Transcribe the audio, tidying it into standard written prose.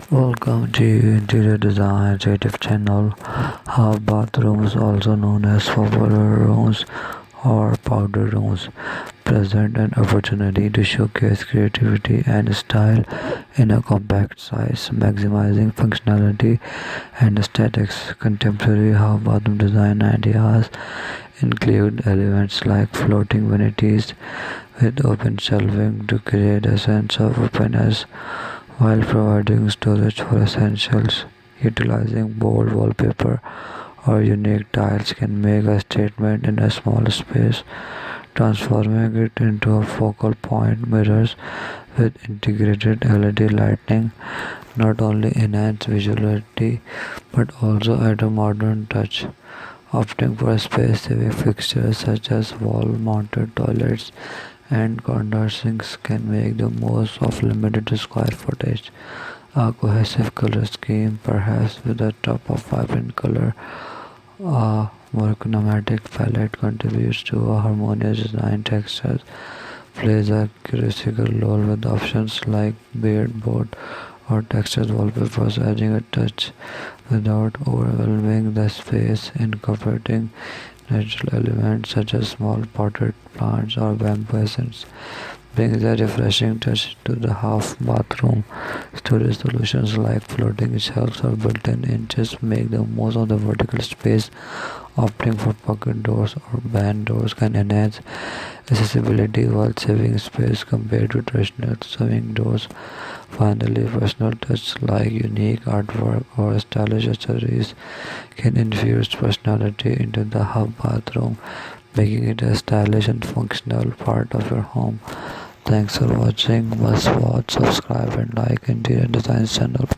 Welcome to Interior Design YouTube channel. Half bathrooms, also known as popular rooms or powder rooms, present an opportunity to showcase creativity and style in a compact size, maximizing functionality and aesthetics. Contemporary half bathroom design ideas include elements like floating vanities with open shelving to create a sense of openness while providing storage for essentials. Utilizing bold wallpaper or unique tiles can make a statement in a small space, transforming it into a focal point. Mirrors with integrated LED lighting not only enhance visuality but also add a modern touch. Opting for space-saving fixtures such as wall-mounted toilets and corner sinks can make the most of limited square footage. A cohesive color scheme, perhaps with a top of vibrant color, a monochromatic palette contributes to a harmonious design. Texture plays a critical role with options like beadboard or textured wallpapers, adding a touch without overwhelming the space. Incorporating natural elements such as small potted plants or bamboo essence brings a refreshing touch to the half bathroom. Storage solutions like floating shelves or built-in inches make the most of the vertical space. Opting for pocket doors or band doors can enhance accessibility while saving space compared to traditional swing doors. Finally, personal touch like unique artwork or stylish accessories can infuse personality into the hub bathroom, making it a stylish and functional part of your home. Thanks for watching. Must watch, subscribe, and like Interior Design channel.